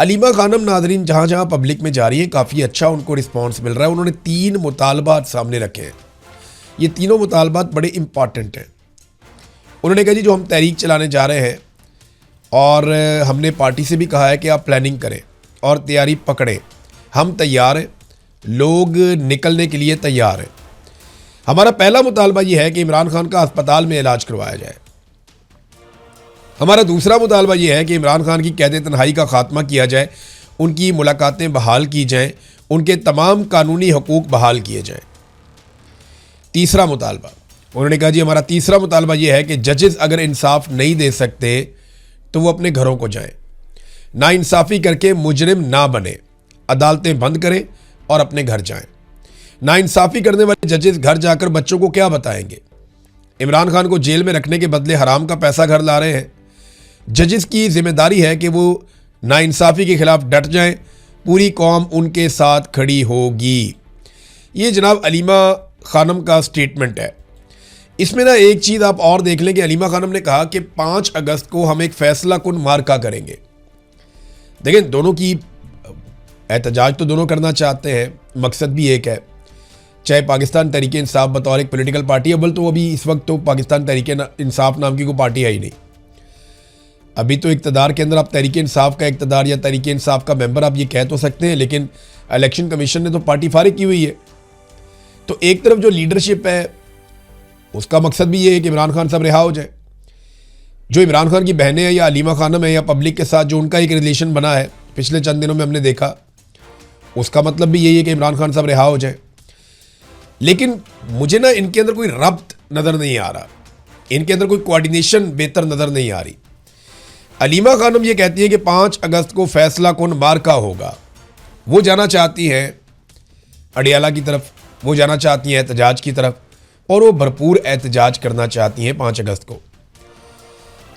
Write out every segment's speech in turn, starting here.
अलीमा खानम नाजरीन जहाँ जहाँ पब्लिक में जा रही है काफ़ी अच्छा उनको रिस्पांस मिल रहा है। उन्होंने 3 मुतालबात सामने रखे हैं। ये तीनों मुतालबात बड़े इंपॉर्टेंट हैं। उन्होंने कहा जी जो हम तहरीक चलाने जा रहे हैं और हमने पार्टी से भी कहा है कि आप प्लानिंग करें और तैयारी पकड़ें, हम तैयार हैं, लोग निकलने के लिए तैयार हैं। हमारा पहला मुतालबा ये है कि इमरान खान का अस्पताल में इलाज करवाया जाए। हमारा दूसरा मुतालबा ये है कि इमरान खान की कैद तन्हाई का खात्मा किया जाए, उनकी मुलाकातें बहाल की जाएं, उनके तमाम कानूनी हकूक़ बहाल किए जाएं। तीसरा मुतालबा उन्होंने कहा जी हमारा तीसरा मुतालबा ये है कि जजेस अगर इंसाफ नहीं दे सकते तो वो अपने घरों को जाएं, नाइंसाफ़ी करके मुजरिम ना बने, अदालतें बंद करें और अपने घर जाएं। नाइंसाफ़ी करने वाले जजेस घर जाकर बच्चों को क्या बताएंगे? इमरान खान को जेल में रखने के बदले हराम का पैसा घर ला रहे हैं। जजेस की जिम्मेदारी है कि वो नाइंसाफ़ी के खिलाफ डट जाएं, पूरी कौम उनके साथ खड़ी होगी। ये जनाब अलीमा खानम का स्टेटमेंट है। इसमें ना एक चीज़ आप और देख लें कि अलीमा खानम ने कहा कि 5 अगस्त को हम एक फैसला कुन मार्का करेंगे। देखें, दोनों की एहतजाज तो दोनों करना चाहते हैं, मकसद भी एक है। चाहे पाकिस्तान तहरीक इंसाफ बतौर एक पॉलिटिकल पार्टी, अव्वल तो अभी इस वक्त तो पाकिस्तान तहरीक इंसाफ नाम की कोई पार्टी है ही नहीं। अभी तो इक़्तिदार के अंदर आप तहरीक इंसाफ का इक़्तिदार या तहरीक इंसाफ का मेंबर आप ये कह तो सकते हैं, लेकिन इलेक्शन कमीशन ने तो पार्टी फारिग की हुई है। तो एक तरफ जो लीडरशिप है उसका मकसद भी ये है कि इमरान खान साहब रिहा हो जाए। जो इमरान खान की बहनें हैं या अलीमा खानम है या पब्लिक के साथ जो उनका एक रिलेशन बना है पिछले चंद दिनों में हमने देखा, उसका मतलब भी यही है कि इमरान खान साहब रिहा हो जाए। लेकिन मुझे ना इनके अंदर कोई रब्त नज़र नहीं आ रहा, इनके अंदर कोई कोऑर्डिनेशन बेहतर नज़र नहीं आ रही। अलीमा खानम ये कहती है कि 5 अगस्त को फैसला कुन मार्का होगा। वो जाना चाहती हैं अडियाला की तरफ, वो जाना चाहती हैं एहतजाज की तरफ, और वो भरपूर एहतजाज करना चाहती हैं 5 अगस्त को।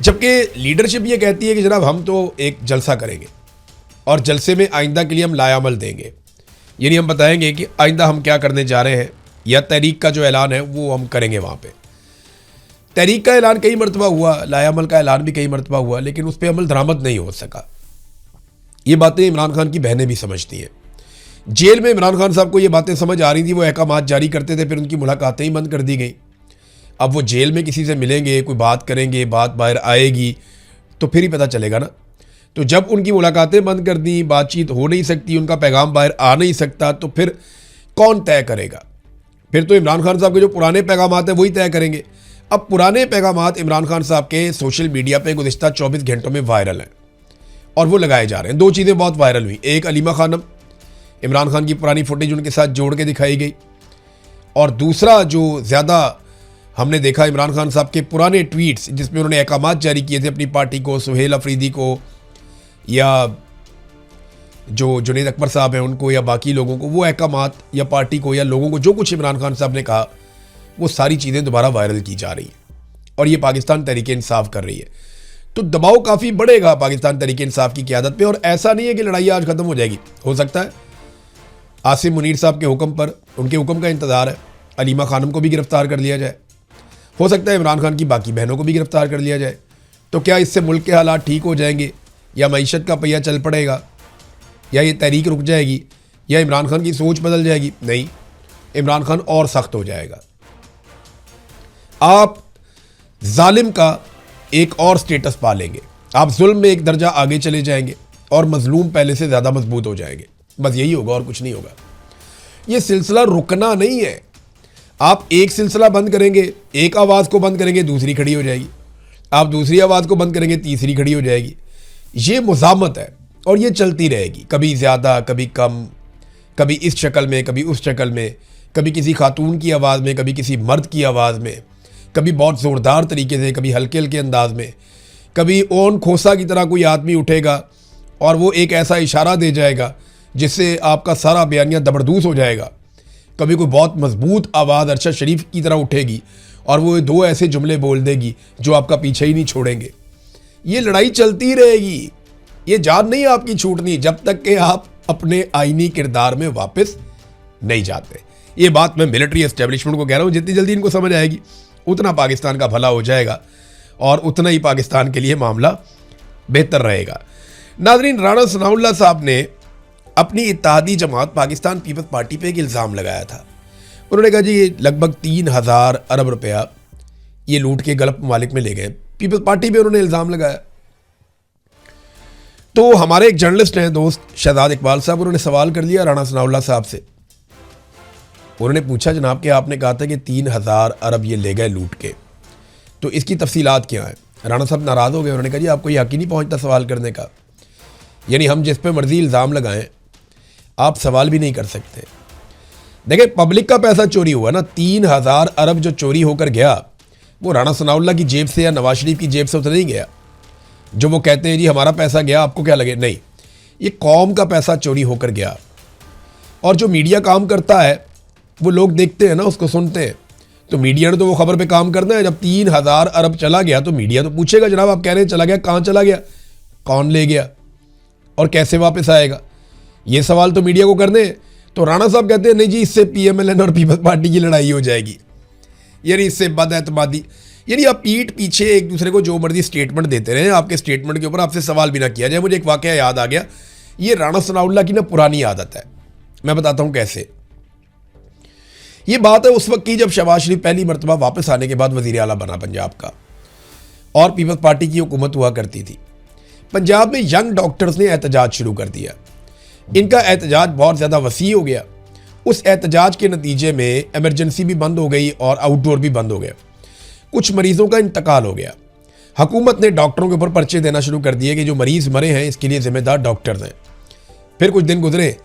जबकि लीडरशिप ये कहती है कि जनाब हम तो एक जलसा करेंगे और जलसे में आइंदा के लिए हम लायामल देंगे, यानी हम बताएंगे कि आइंदा हम क्या करने जा रहे हैं, या तहरीक का जो ऐलान है वो हम करेंगे। वहाँ पे तहरीक का ऐलान कई मरतबा हुआ, लायामल का ऐलान भी कई मरतबा हुआ, लेकिन उस पर अमल दरामद नहीं हो सका। ये बातें इमरान खान की बहनें भी समझती हैं। जेल में इमरान खान साहब को ये बातें समझ आ रही थी, वो अहकामात जारी करते थे, फिर उनकी मुलाकातें ही बंद कर दी गई। अब वो जेल में किसी से मिलेंगे, कोई बात करेंगे, बात बाहर आएगी तो फिर ही पता चलेगा ना। तो जब उनकी मुलाकातें बंद कर दी, बातचीत हो नहीं सकती, उनका पैगाम बाहर आ नहीं सकता, तो फिर कौन तय करेगा? फिर तो इमरान खान साहब के जो पुराने पैगामात हैं वही तय करेंगे। अब पुराने पैगामात इमरान खान साहब के सोशल मीडिया पे गुज़िश्ता 24 घंटों में वायरल हैं और वो लगाए जा रहे हैं। 2 चीज़ें बहुत वायरल हुई, एक अलीमा खानम, इमरान खान की पुरानी फुटेज उनके साथ जोड़ के दिखाई गई, और दूसरा जो ज़्यादा हमने देखा इमरान खान साहब के पुराने ट्वीट्स जिसमें उन्होंने अहकामात जारी किए थे अपनी पार्टी को, सुहेल अफरीदी को या जो जुनैद अकबर साहब हैं उनको या बाकी लोगों को, वो अहकामात या पार्टी को या लोगों को जो कुछ इमरान खान साहब ने कहा, वो सारी चीज़ें दोबारा वायरल की जा रही हैं और ये पाकिस्तान तहरीक इंसाफ कर रही है। तो दबाव काफ़ी बढ़ेगा पाकिस्तान तहरीक इंसाफ की क़यादत पे। और ऐसा नहीं है कि लड़ाई आज ख़त्म हो जाएगी, हो सकता है आसिम मुनीर साहब के हुक्म पर, उनके हुक्म का इंतज़ार है, अलीमा खानम को भी गिरफ़्तार कर लिया जाए, हो सकता है इमरान खान की बाकी बहनों को भी गिरफ़्तार कर लिया जाए। तो क्या इससे मुल्क के हालात ठीक हो जाएंगे, या मईशत का पहिया चल पड़ेगा, या ये तहरीक रुक जाएगी, या इमरान खान की सोच बदल जाएगी? नहीं, इमरान खान और सख्त हो जाएगा। आप जालिम का एक और स्टेटस पा लेंगे, आप जुल्म में एक दर्जा आगे चले जाएंगे और मजलूम पहले से ज़्यादा मजबूत हो जाएंगे। बस यही होगा और कुछ नहीं होगा। ये सिलसिला रुकना नहीं है। आप एक सिलसिला बंद करेंगे, एक आवाज़ को बंद करेंगे, दूसरी खड़ी हो जाएगी, आप दूसरी आवाज़ को बंद करेंगे, तीसरी खड़ी हो जाएगी। ये मुज़ामत है और ये चलती रहेगी, कभी ज़्यादा कभी कम, कभी इस शक्ल में कभी उस शक्ल में, कभी किसी खातून की आवाज़ में कभी किसी मर्द की आवाज़ में, कभी बहुत ज़ोरदार तरीके से कभी हल्के हल्के अंदाज में, कभी ओन खोसा की तरह कोई आदमी उठेगा और वो एक ऐसा इशारा दे जाएगा जिससे आपका सारा बयानिया दबरदूस हो जाएगा, कभी कोई बहुत मजबूत आवाज़ अरशद शरीफ की तरह उठेगी और वो 2 ऐसे जुमले बोल देगी जो आपका पीछे ही नहीं छोड़ेंगे। ये लड़ाई चलती रहेगी, ये जान नहीं आपकी छूटनी जब तक कि आप अपने आईनी किरदार में वापस नहीं जाते। ये बात मैं मिलिट्री एस्टेब्लिशमेंट को कह रहा हूँ, जितनी जल्दी इनको समझ आएगी उतना पाकिस्तान का भला हो जाएगा और उतना ही पाकिस्तान के लिए मामला बेहतर रहेगा। नाजरीन, राणा सनाउल्लाह साहब ने अपनी इत्तेहादी जमात पाकिस्तान पीपल्स पार्टी पे एक इल्ज़ाम लगाया था। उन्होंने कहा जी ये लगभग 3,000 अरब रुपया ये लूट के गल्फ ममालिक में ले गए। पीपल्स पार्टी पे उन्होंने इल्ज़ाम लगाया। तो हमारे एक जर्नलिस्ट हैं दोस्त शहजाद इकबाल साहब, उन्होंने सवाल कर लिया राणा सनाउल्लाह साहब से। उन्होंने पूछा जनाब कि आपने कहा था कि 3,000 अरब ये ले गए लूट के, तो इसकी तफसीलात क्या है? राणा साहब नाराज़ हो गए। उन्होंने कहा जी आपको यकीन नहीं पहुंचता सवाल करने का, यानी हम जिस पे मर्जी इल्ज़ाम लगाएं आप सवाल भी नहीं कर सकते। देखिए, पब्लिक का पैसा चोरी हुआ ना, 3,000 अरब जो चोरी होकर गया वो राणा सनाउल्लाह की जेब से या नवाज शरीफ की जेब से तो नहीं गया। जो वो कहते हैं जी हमारा पैसा गया, आपको क्या लगे, नहीं, ये कौम का पैसा चोरी होकर गया। और जो मीडिया काम करता है वो लोग देखते हैं ना, उसको सुनते हैं। तो मीडिया ने तो वो खबर पे काम करना है। जब 3,000 अरब चला गया तो मीडिया तो पूछेगा जनाब आप कह रहे हैं चला गया, कहाँ चला गया, कौन ले गया और कैसे वापस आएगा, ये सवाल तो मीडिया को करने हैं। तो राणा साहब कहते हैं नहीं जी इससे PMLN और पीपल्स पार्टी की लड़ाई हो जाएगी, यानी इससे बदएतमादी, यानी आप पीठ पीछे एक दूसरे को जो मर्जी स्टेटमेंट देते रहे, आपके स्टेटमेंट के ऊपर आपसे सवाल भी ना किया जाए। मुझे एक वाकया याद आ गया, ये राणा सनाउल्लाह की ना पुरानी आदत है, मैं बताता हूँ कैसे। ये बात है उस वक्त की जब शहबाज शरीफ पहली मरतबा वापस आने के बाद वज़ीर आला बना पंजाब का और पीपल्स पार्टी की हुकूमत हुआ करती थी। पंजाब में यंग डॉक्टर्स ने एहतजाज शुरू कर दिया। इनका एहतजाज बहुत ज़्यादा वसी हो गया। उस एहतजाज के नतीजे में एमरजेंसी भी बंद हो गई और आउटडोर भी बंद हो गया। कुछ मरीज़ों का इंतकाल हो गया। हुकूमत ने डॉक्टरों के ऊपर पर्चे देना शुरू कर दिए कि जो मरीज़ मरे हैं इसके लिए ज़िम्मेदार डॉक्टर्स हैं। फिर कुछ दिन गुजरे,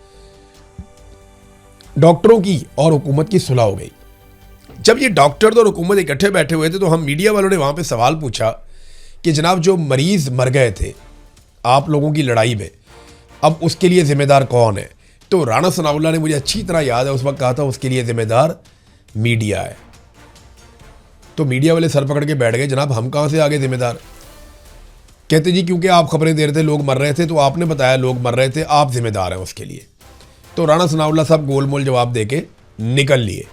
डॉक्टरों की और हुकूमत की सुलह हो गई। जब ये डॉक्टर और हुकूमत इकट्ठे बैठे हुए थे तो हम मीडिया वालों ने वहाँ पे सवाल पूछा कि जनाब जो मरीज़ मर गए थे आप लोगों की लड़ाई में, अब उसके लिए ज़िम्मेदार कौन है? तो राणा सनाउल्लाह ने, मुझे अच्छी तरह याद है, उस वक्त कहा था उसके लिए ज़िम्मेदार मीडिया है। तो मीडिया वाले सर पकड़ के बैठ गए, जनाब हम कहाँ से आगे ज़िम्मेदार? कहते जी क्योंकि आप खबरें दे रहे थे लोग मर रहे थे, तो आपने बताया लोग मर रहे थे, आप ज़िम्मेदार हैं उसके लिए। तो राणा सनाउल्लाह साहब गोलमोल जवाब दे के निकल लिए।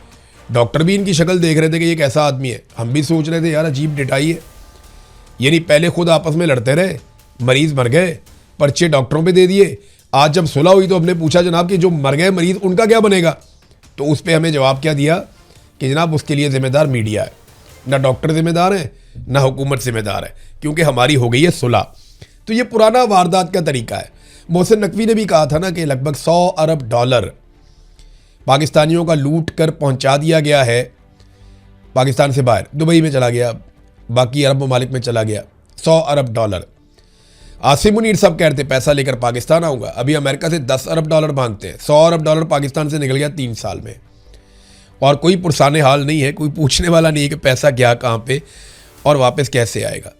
डॉक्टर भी इनकी शक्ल देख रहे थे कि ये कैसा आदमी है। हम भी सोच रहे थे यार अजीब डिटाई है, यानी पहले खुद आपस में लड़ते रहे, मरीज़ मर गए, पर्चे डॉक्टरों पे दे दिए। आज जब सुलह हुई तो हमने पूछा जनाब कि जो मर गए मरीज़ उनका क्या बनेगा? तो उस पर हमें जवाब क्या दिया कि जनाब उसके लिए ज़िम्मेदार मीडिया है, ना डॉक्टर ज़िम्मेदार है ना हुकूमत ज़िम्मेदार है, क्योंकि हमारी हो गई है सुलह। तो ये पुराना वारदात का तरीका है। मोहसिन नकवी ने भी कहा था ना कि लगभग 100 अरब डॉलर पाकिस्तानियों का लूट कर पहुंचा दिया गया है पाकिस्तान से बाहर, दुबई में चला गया, बाकी अरब ममालिक में चला गया। 100 अरब डॉलर। आसिम मुनीर साहब कह रहे थे पैसा लेकर पाकिस्तान आऊँगा, अभी अमेरिका से 10 अरब डॉलर मांगते हैं। 100 अरब डॉलर पाकिस्तान से निकल गया 3 साल में, और कोई पुरसाने हाल नहीं है, कोई पूछने वाला नहीं है कि पैसा गया कहाँ पे और वापस कैसे आएगा।